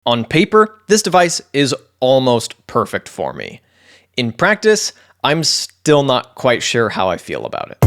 On paper, this device is almost perfect for me. In practice, I'm still not quite sure how I feel about it.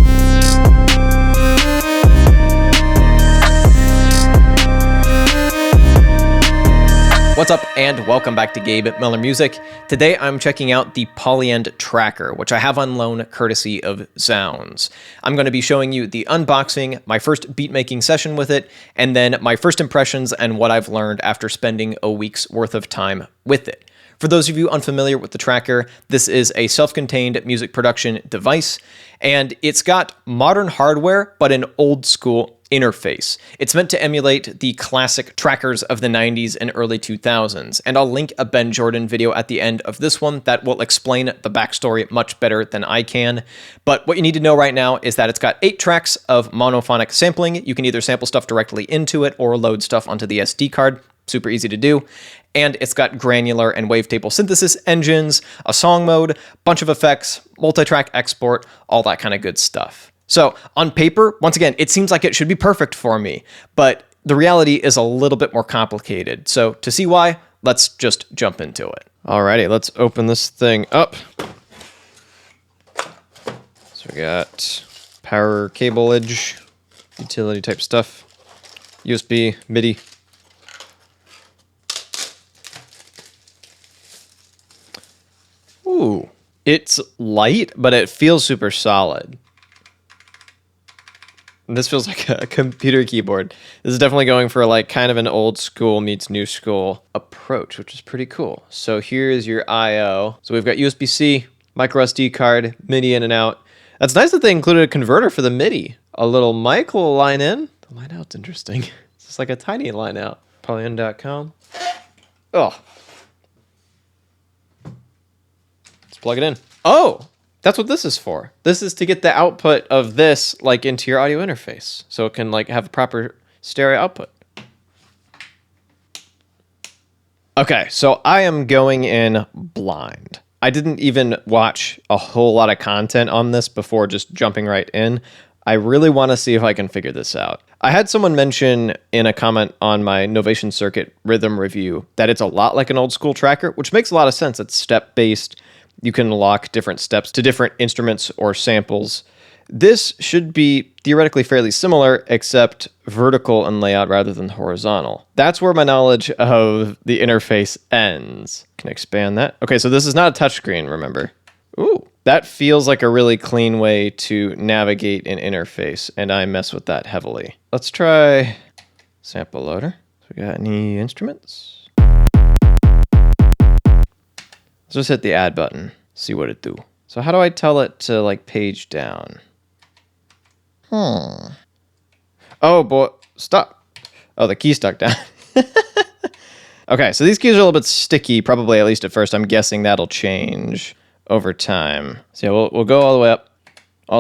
What's up and welcome back to Gabe at Miller Music. Today I'm checking out the Polyend Tracker, which I have on loan courtesy of Sounds. I'm going to be showing you the unboxing, my first beat-making session with it, and then my first impressions and what I've learned after spending a week's worth of time with it. For those of you unfamiliar with the Tracker, this is a self-contained music production device, and it's got modern hardware, but an old school interface. It's meant to emulate the classic trackers of the 90s and early 2000s, and I'll link a Ben Jordan video at the end of this one that will explain the backstory much better than I can. But what you need to know right now is that it's got 8 tracks of monophonic sampling. You can either sample stuff directly into it or load stuff onto the SD card. Super easy to do. And it's got granular and wavetable synthesis engines, a song mode, bunch of effects, multi-track export, all that kind of good stuff. So on paper, once again, it seems like it should be perfect for me, but the reality is a little bit more complicated. So to see why, let's just jump into it. Alrighty, let's open this thing up. So we got power cableage, utility type stuff, USB, MIDI. Ooh, it's light, but it feels super solid. This feels like a computer keyboard. This is definitely going for like kind of an old school meets new school approach, which is pretty cool. So here's your I/O. So we've got USB-C, micro SD card, MIDI in and out. That's nice that they included a converter for the MIDI. A little mic will line in. The line out's interesting. It's just like a tiny line out. Polyend.com. Oh. Let's plug it in. Oh! That's what this is for. This is to get the output of this like into your audio interface, so it can like have a proper stereo output. Okay, so I am going in blind. I didn't even watch a whole lot of content on this before just jumping right in. I really want to see if I can figure this out. I had someone mention in a comment on my Novation Circuit rhythm review that it's a lot like an old school tracker, which makes a lot of sense. It's step-based. You can lock different steps to different instruments or samples. This should be theoretically fairly similar, except vertical in layout rather than horizontal. That's where my knowledge of the interface ends. Can I expand that? Okay, so this is not a touchscreen, remember? Ooh, that feels like a really clean way to navigate an interface, and I mess with that heavily. Let's try sample loader. So we got any instruments? Let's just hit the add button, see what it do. So how do I tell it to like page down? Oh boy, stop. Oh, the key stuck down. Okay, so these keys are a little bit sticky, probably at least at first. I'm guessing that'll change over time. So yeah, we'll go all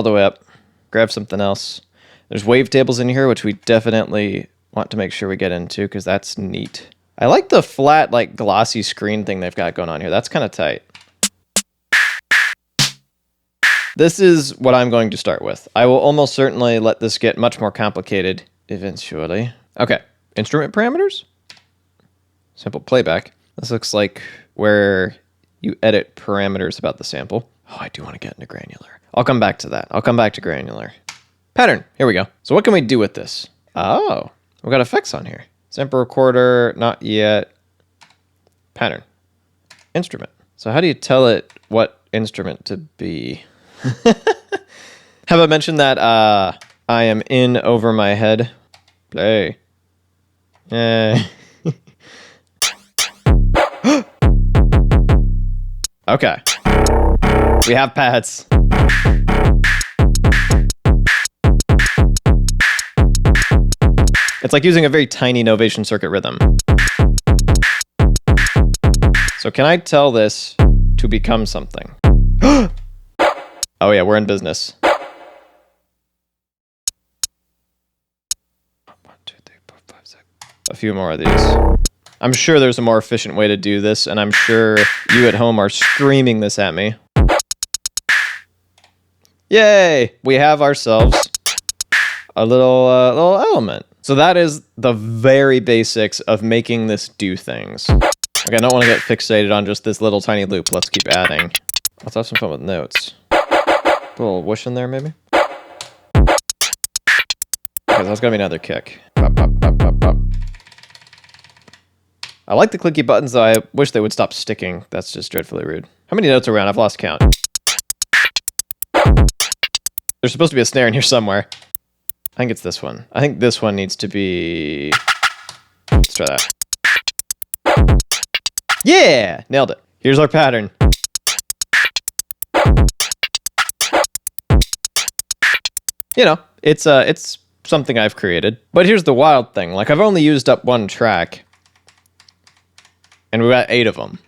the way up, grab something else. There's wavetables in here, which we definitely want to make sure we get into because that's neat. I like the flat, like, glossy screen thing they've got going on here. That's kind of tight. This is what I'm going to start with. I will almost certainly let this get much more complicated eventually. Okay, instrument parameters. Sample playback. This looks like where you edit parameters about the sample. Oh, I do want to get into granular. I'll come back to that. I'll come back to granular. Pattern. Here we go. So what can we do with this? Oh, we've got effects on here. Sample recorder, not yet. Pattern. Instrument. So how do you tell it what instrument to be? Have I mentioned that I am in over my head? Play. Okay. We have pads. It's like using a very tiny Novation Circuit rhythm. So can I tell this to become something? Oh yeah, we're in business. 1, 2, 3, 4, 5, 6. A few more of these. I'm sure there's a more efficient way to do this, and I'm sure you at home are screaming this at me. Yay! We have ourselves a little element. So that is the very basics of making this do things. Okay, I don't want to get fixated on just this little tiny loop. Let's keep adding. Let's have some fun with notes. Put a little whoosh in there, maybe? Okay, that's gotta be another kick. Pop, pop, pop, pop, pop. I like the clicky buttons, though I wish they would stop sticking. That's just dreadfully rude. How many notes are around? I've lost count. There's supposed to be a snare in here somewhere. I think it's this one. I think this one needs to be... Let's try that. Yeah! Nailed it. Here's our pattern. You know, it's something I've created. But here's the wild thing. Like, I've only used up one track. And we've got 8 of them.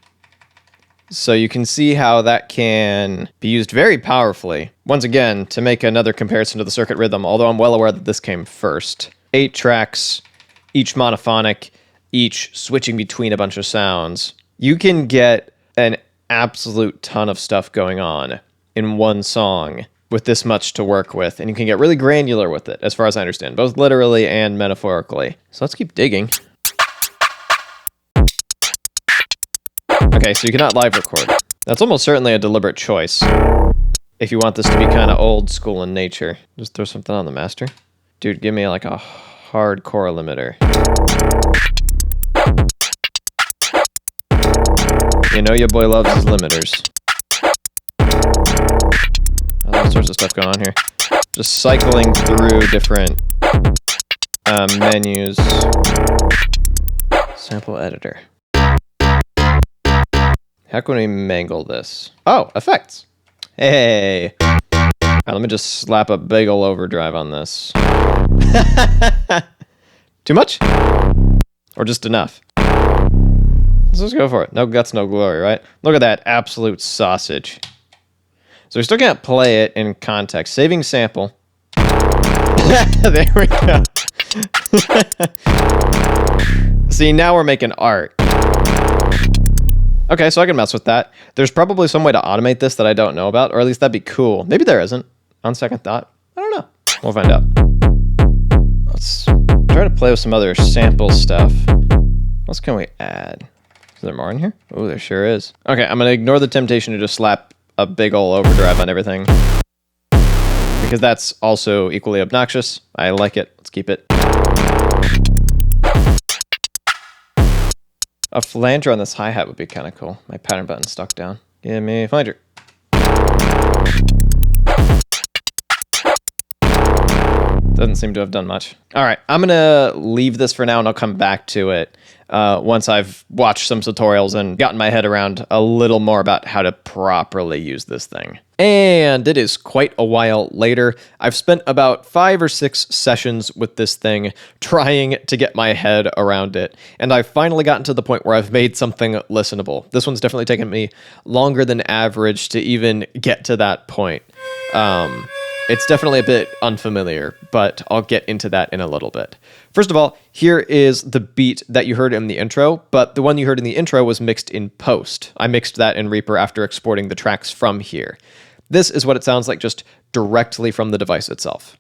So you can see how that can be used very powerfully. Once again, to make another comparison to the circuit rhythm, although I'm well aware that this came first. 8 tracks, each monophonic, each switching between a bunch of sounds. You can get an absolute ton of stuff going on in one song with this much to work with, and you can get really granular with it, as far as I understand, both literally and metaphorically. So let's keep digging. Okay, so you cannot live record. That's almost certainly a deliberate choice. If you want this to be kind of old school in nature. Just throw something on the master. Dude, give me like a hardcore limiter. You know your boy loves his limiters. All sorts of stuff going on here. Just cycling through different menus. Sample editor. How can we mangle this? Oh, effects. Hey. All right, let me just slap a big ol' overdrive on this. Too much? Or just enough? Let's just go for it. No guts, no glory, right? Look at that absolute sausage. So we still can't play it in context. Saving sample. There we go. See, now we're making art. Okay, so I can mess with that. There's probably some way to automate this that I don't know about, or at least that'd be cool. Maybe there isn't, on second thought. I don't know. We'll find out. Let's try to play with some other sample stuff. What else can we add? Is there more in here? Oh, there sure is. Okay, I'm going to ignore the temptation to just slap a big ol' overdrive on everything. Because that's also equally obnoxious. I like it. Let's keep it. A flanger on this hi-hat would be kind of cool. My pattern button's stuck down. Give me a flanger. Doesn't seem to have done much. All right, I'm gonna leave this for now and I'll come back to it once I've watched some tutorials and gotten my head around a little more about how to properly use this thing. And it is quite a while later. I've spent about 5 or 6 sessions with this thing trying to get my head around it. And I've finally gotten to the point where I've made something listenable. This one's definitely taken me longer than average to even get to that point. It's definitely a bit unfamiliar, but I'll get into that in a little bit. First of all, here is the beat that you heard in the intro, but the one you heard in the intro was mixed in post. I mixed that in Reaper after exporting the tracks from here. This is what it sounds like just directly from the device itself.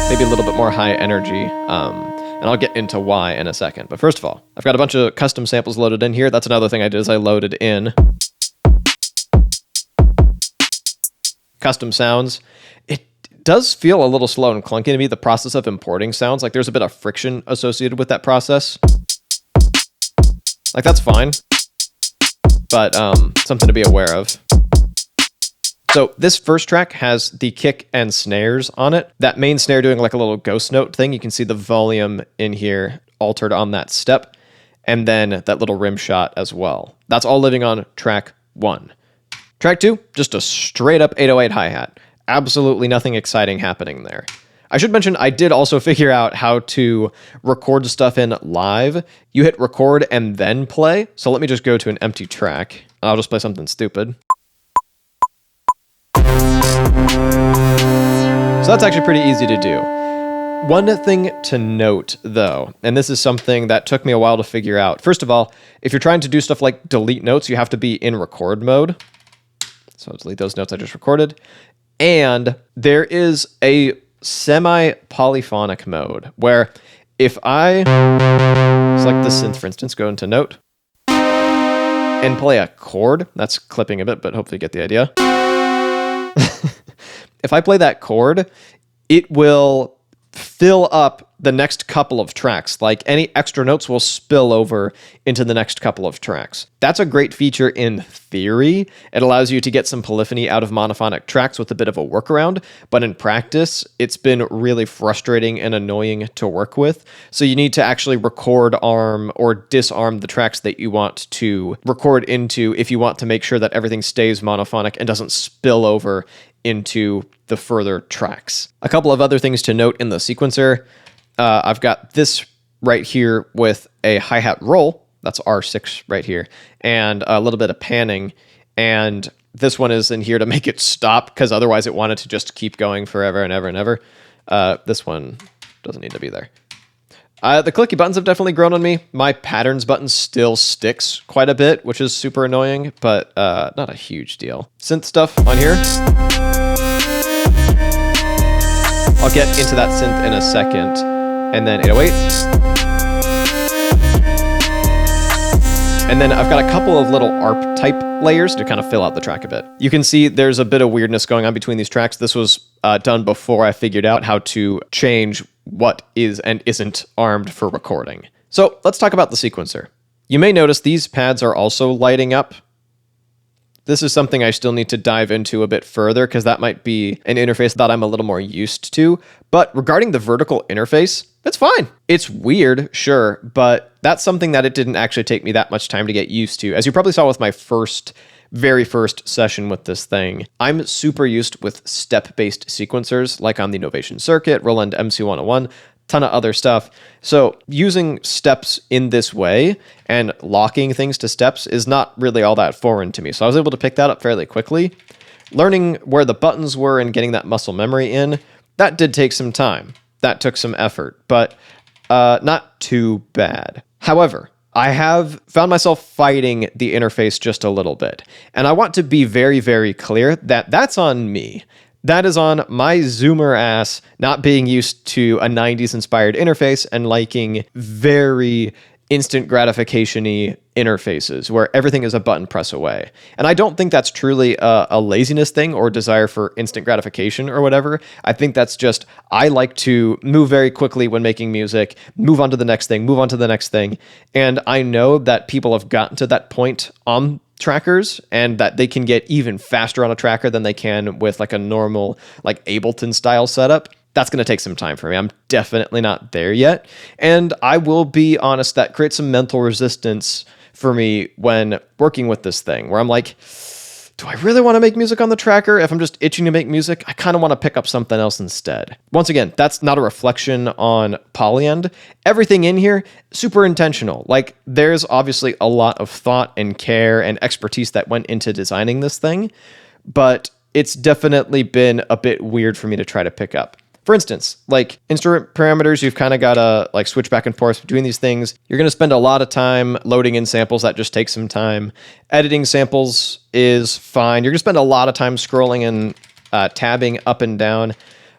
Maybe a little bit more high energy. And I'll get into why in a second. But first of all, I've got a bunch of custom samples loaded in here. That's another thing I did is I loaded in custom sounds. It does feel a little slow and clunky to me, the process of importing sounds. Like there's a bit of friction associated with that process. Like that's fine, but something to be aware of. So this first track has the kick and snares on it. That main snare doing like a little ghost note thing. You can see the volume in here altered on that step. And then that little rim shot as well. That's all living on track 1. Track 2, just a straight up 808 hi-hat. Absolutely nothing exciting happening there. I should mention I did also figure out how to record stuff in live. You hit record and then play. So let me just go to an empty track. I'll just play something stupid. So that's actually pretty easy to do. One thing to note, though, and this is something that took me a while to figure out. First of all, if you're trying to do stuff like delete notes, you have to be in record mode. So I'll delete those notes I just recorded. And there is a semi-polyphonic mode where if I select the synth, for instance, go into note and play a chord, that's clipping a bit, but hopefully you get the idea. If I play that chord, it will fill up the next couple of tracks. Like any extra notes will spill over into the next couple of tracks. That's a great feature in theory. It allows you to get some polyphony out of monophonic tracks with a bit of a workaround, but in practice, it's been really frustrating and annoying to work with. So you need to actually record arm or disarm the tracks that you want to record into if you want to make sure that everything stays monophonic and doesn't spill over into the further tracks. A couple of other things to note in the sequencer. I've got this right here with a hi-hat roll. That's R6 right here. And a little bit of panning. And this one is in here to make it stop because otherwise it wanted to just keep going forever and ever and ever. This one doesn't need to be there. The clicky buttons have definitely grown on me. My patterns button still sticks quite a bit, which is super annoying, but not a huge deal. Synth stuff on here. I'll get into that synth in a second. And then 808. And then I've got a couple of little ARP type layers to kind of fill out the track a bit. You can see there's a bit of weirdness going on between these tracks. This was done before I figured out how to change what is and isn't armed for recording. So let's talk about the sequencer. You may notice these pads are also lighting up. This is something I still need to dive into a bit further because that might be an interface that I'm a little more used to. But regarding the vertical interface, that's fine. It's weird, sure, but that's something that it didn't actually take me that much time to get used to. As you probably saw with my very first session with this thing, I'm super used with step-based sequencers like on the Novation Circuit, Roland MC101, ton of other stuff. So using steps in this way and locking things to steps is not really all that foreign to me. So I was able to pick that up fairly quickly. Learning where the buttons were and getting that muscle memory in, that did take some time. That took some effort, but not too bad. However, I have found myself fighting the interface just a little bit. And I want to be very, very clear that that's on me. That is on my Zoomer ass not being used to a 90s inspired interface and liking very instant gratification-y interfaces where everything is a button press away. And I don't think that's truly a laziness thing or desire for instant gratification or whatever. I think that's just, I like to move very quickly when making music, move on to the next thing, move on to the next thing. And I know that people have gotten to that point on trackers and that they can get even faster on a tracker than they can with like a normal like Ableton style setup. That's going to take some time for me. I'm definitely not there yet. And I will be honest, that creates some mental resistance for me when working with this thing where I'm like, do I really want to make music on the tracker? If I'm just itching to make music, I kind of want to pick up something else instead. Once again, that's not a reflection on Polyend. Everything in here, super intentional. Like there's obviously a lot of thought and care and expertise that went into designing this thing, but it's definitely been a bit weird for me to try to pick up. For instance, like instrument parameters, you've kind of got to like switch back and forth between these things. You're going to spend a lot of time loading in samples. That just takes some time. Editing samples is fine. You're going to spend a lot of time scrolling and tabbing up and down.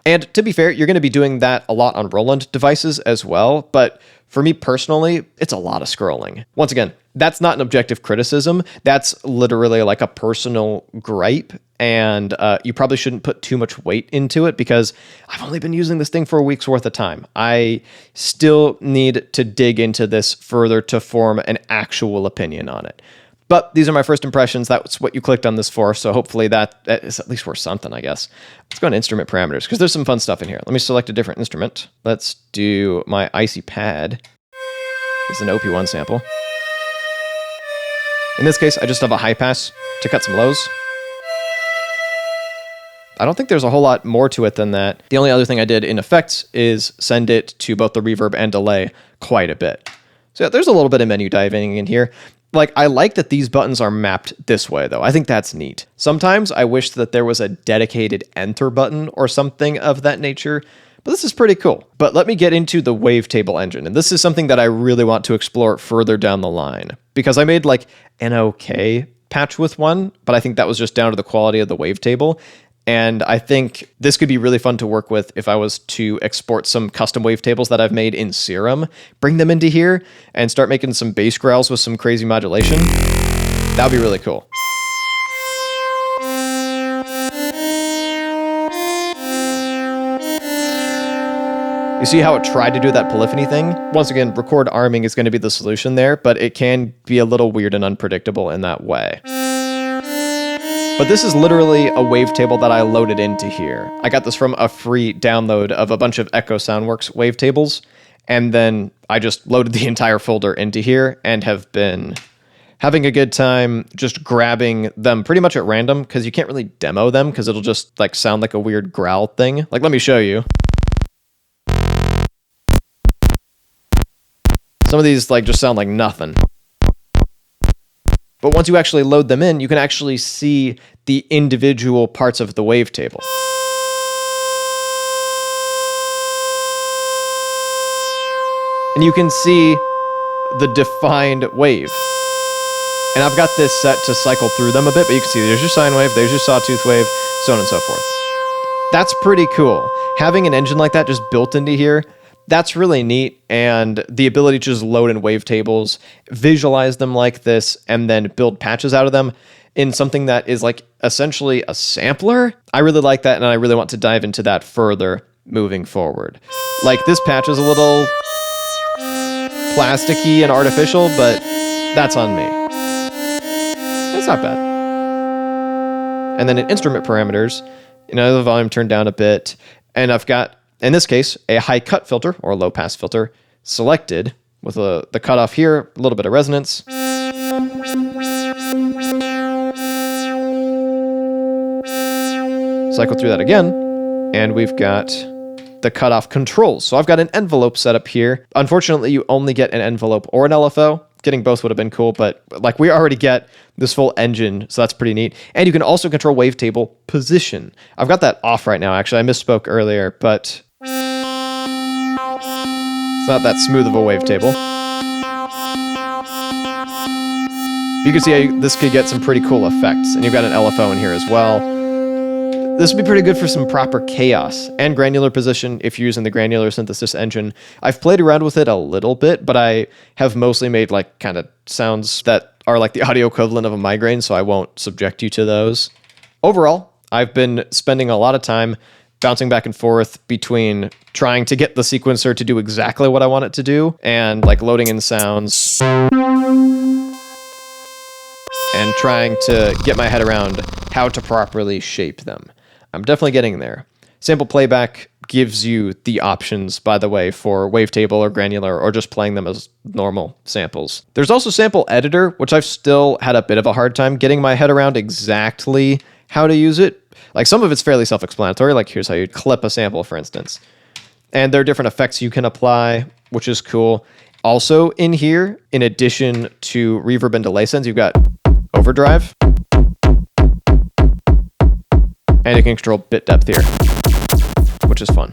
And to be fair, you're going to be doing that a lot on Roland devices as well. But for me personally, it's a lot of scrolling. Once again, that's not an objective criticism. That's literally like a personal gripe. And you probably shouldn't put too much weight into it because I've only been using this thing for a week's worth of time. I still need to dig into this further to form an actual opinion on it. But these are my first impressions. That's what you clicked on this for. So hopefully that is at least worth something, I guess. Let's go into instrument parameters because there's some fun stuff in here. Let me select a different instrument. Let's do my icy pad. This is an OP1 sample. In this case, I just have a high pass to cut some lows. I don't think there's a whole lot more to it than that. The only other thing I did in effects is send it to both the reverb and delay quite a bit. So yeah, there's a little bit of menu diving in here. Like, I like that these buttons are mapped this way, though. I think that's neat. Sometimes I wish that there was a dedicated enter button or something of that nature, but this is pretty cool. But let me get into the wavetable engine, and this is something that I really want to explore further down the line, because I made like an okay patch with one, but I think that was just down to the quality of the wavetable. And I think this could be really fun to work with if I was to export some custom wavetables that I've made in Serum, bring them into here, and start making some bass growls with some crazy modulation. That would be really cool. You see how it tried to do that polyphony thing? Once again, record arming is going to be the solution there, but it can be a little weird and unpredictable in that way. But this is literally a wavetable that I loaded into here. I got this from a free download of a bunch of Echo Soundworks wavetables, and then I just loaded the entire folder into here and have been having a good time just grabbing them pretty much at random, because you can't really demo them because it'll just like sound like a weird growl thing. Like, let me show you. Some of these like just sound like nothing. But once you actually load them in, you can actually see the individual parts of the wavetable. And you can see the defined wave. And I've got this set to cycle through them a bit, but you can see there's your sine wave, there's your sawtooth wave, so on and so forth. That's pretty cool. Having an engine like that just built into here, that's really neat, and the ability to just load in wavetables, visualize them like this, and then build patches out of them in something that is like essentially a sampler. I really like that, and I really want to dive into that further moving forward. Like, this patch is a little plasticky and artificial, but that's on me. It's not bad. And then in instrument parameters, you know, the volume turned down a bit, and I've got, in this case, a high cut filter or low pass filter selected with the cutoff here, a little bit of resonance. Cycle through that again, and we've got the cutoff controls. So I've got an envelope set up here. Unfortunately, you only get an envelope or an LFO. Getting both would have been cool, but like, we already get this full engine, so that's pretty neat. And you can also control wavetable position. I've got that off right now, actually. I misspoke earlier, but it's not that smooth of a wavetable. You can see how this could get some pretty cool effects, and you've got an LFO in here as well. This would be pretty good for some proper chaos and granular position if you're using the granular synthesis engine. I've played around with it a little bit, but I have mostly made like kind of sounds that are like the audio equivalent of a migraine, so I won't subject you to those. Overall, I've been spending a lot of time bouncing back and forth between trying to get the sequencer to do exactly what I want it to do and like loading in sounds and trying to get my head around how to properly shape them. I'm definitely getting there. Sample playback gives you the options, by the way, for wavetable or granular or just playing them as normal samples. There's also sample editor, which I've still had a bit of a hard time getting my head around exactly how to use it. Like, some of it's fairly self-explanatory, like here's how you clip a sample, for instance. And there are different effects you can apply, which is cool. Also in here, in addition to reverb and delay sends, you've got overdrive. And you can control bit depth here, which is fun.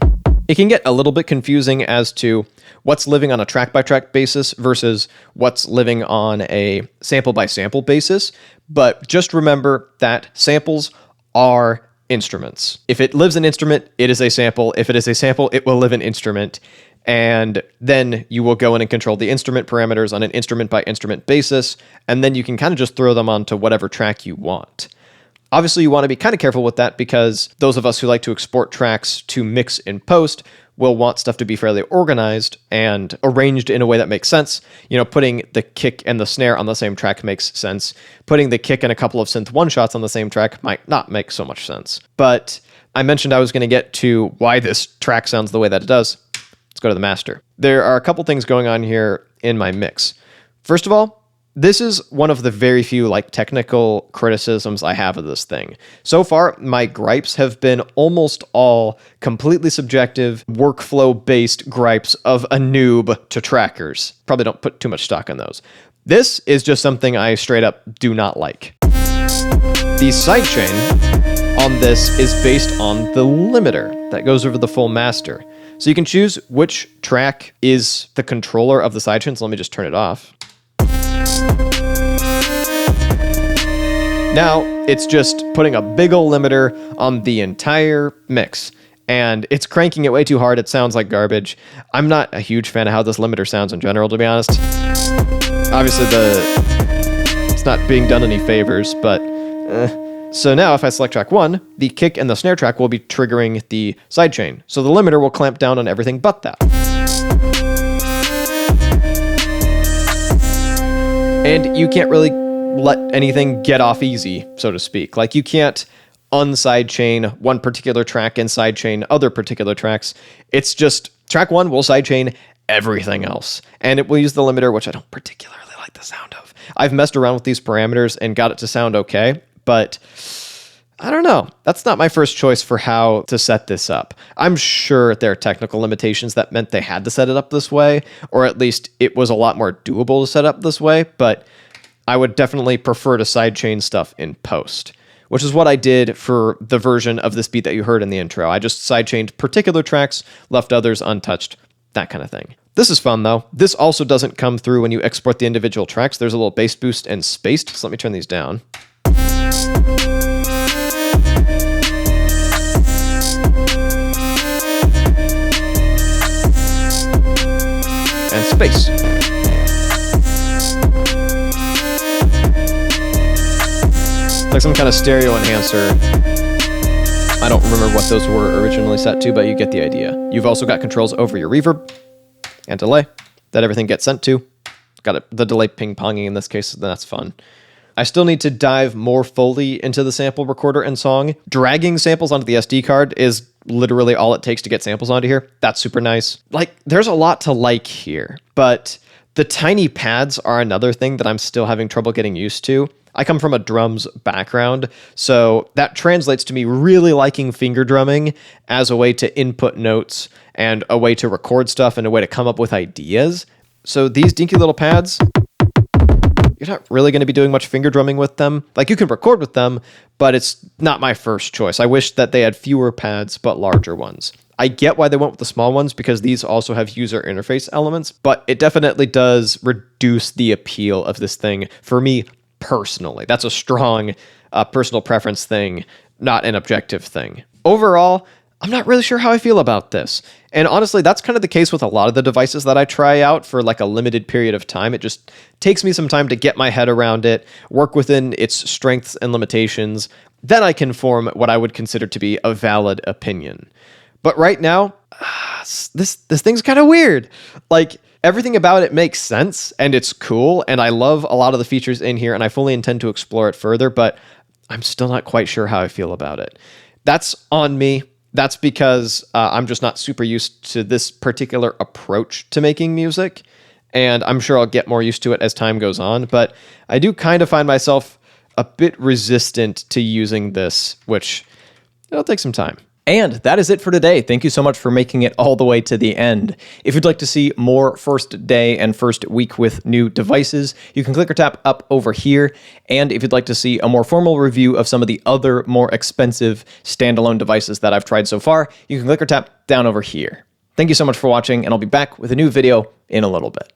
It can get a little bit confusing as to what's living on a track-by-track basis versus what's living on a sample-by-sample basis, but just remember that samples are instruments. If it lives in instrument, it is a sample. If it is a sample, it will live in instrument. And then you will go in and control the instrument parameters on an instrument-by-instrument basis, and then you can kind of just throw them onto whatever track you want. Obviously, you want to be kind of careful with that because those of us who like to export tracks to mix in post will want stuff to be fairly organized and arranged in a way that makes sense. You know, putting the kick and the snare on the same track makes sense. Putting the kick and a couple of synth one-shots on the same track might not make so much sense. But I mentioned I was going to get to why this track sounds the way that it does. Let's go to the master. There are a couple things going on here in my mix. First of all, this is one of the very few like technical criticisms I have of this thing. So far, my gripes have been almost all completely subjective, workflow-based gripes of a noob to trackers. Probably don't put too much stock in those. This is just something I straight up do not like. The sidechain on this is based on the limiter that goes over the full master. So you can choose which track is the controller of the sidechain. So let me just turn it off. Now it's just putting a big ol' limiter on the entire mix, and it's cranking it way too hard. It sounds like garbage. I'm not a huge fan of how this limiter sounds in general, to be honest. Obviously it's not being done any favors, but So now if I select track 1, the kick and the snare track will be triggering the sidechain. So the limiter will clamp down on everything but that. And you can't really let anything get off easy, so to speak. Like, you can't unsidechain one particular track and sidechain other particular tracks. It's just track 1 will sidechain everything else. And it will use the limiter, which I don't particularly like the sound of. I've messed around with these parameters and got it to sound okay, but I don't know. That's not my first choice for how to set this up. I'm sure there are technical limitations that meant they had to set it up this way, or at least it was a lot more doable to set up this way, but I would definitely prefer to sidechain stuff in post, which is what I did for the version of this beat that you heard in the intro. I just sidechained particular tracks, left others untouched, that kind of thing. This is fun though. This also doesn't come through when you export the individual tracks. There's a little bass boost and spaced, so let me turn these down. And space. It's like some kind of stereo enhancer. I don't remember what those were originally set to, but you get the idea. You've also got controls over your reverb and delay that everything gets sent to. Got the delay ping-ponging in this case, so that's fun. I still need to dive more fully into the sample recorder and song. Dragging samples onto the SD card is literally all it takes to get samples onto here. That's super nice. Like, there's a lot to like here, but the tiny pads are another thing that I'm still having trouble getting used to. I come from a drums background, so that translates to me really liking finger drumming as a way to input notes and a way to record stuff and a way to come up with ideas. So these dinky little pads, you're not really going to be doing much finger drumming with them. Like, you can record with them, but it's not my first choice. I wish that they had fewer pads, but larger ones. I get why they went with the small ones because these also have user interface elements, but it definitely does reduce the appeal of this thing for me personally. That's a strong personal preference thing, not an objective thing. Overall, I'm not really sure how I feel about this. And honestly, that's kind of the case with a lot of the devices that I try out for like a limited period of time. It just takes me some time to get my head around it, work within its strengths and limitations. Then I can form what I would consider to be a valid opinion. But right now, this thing's kind of weird. Like, everything about it makes sense and it's cool. And I love a lot of the features in here and I fully intend to explore it further, but I'm still not quite sure how I feel about it. That's on me. That's because I'm just not super used to this particular approach to making music, and I'm sure I'll get more used to it as time goes on, but I do kind of find myself a bit resistant to using this, which it'll take some time. And that is it for today. Thank you so much for making it all the way to the end. If you'd like to see more first day and first week with new devices, you can click or tap up over here. And if you'd like to see a more formal review of some of the other more expensive standalone devices that I've tried so far, you can click or tap down over here. Thank you so much for watching, and I'll be back with a new video in a little bit.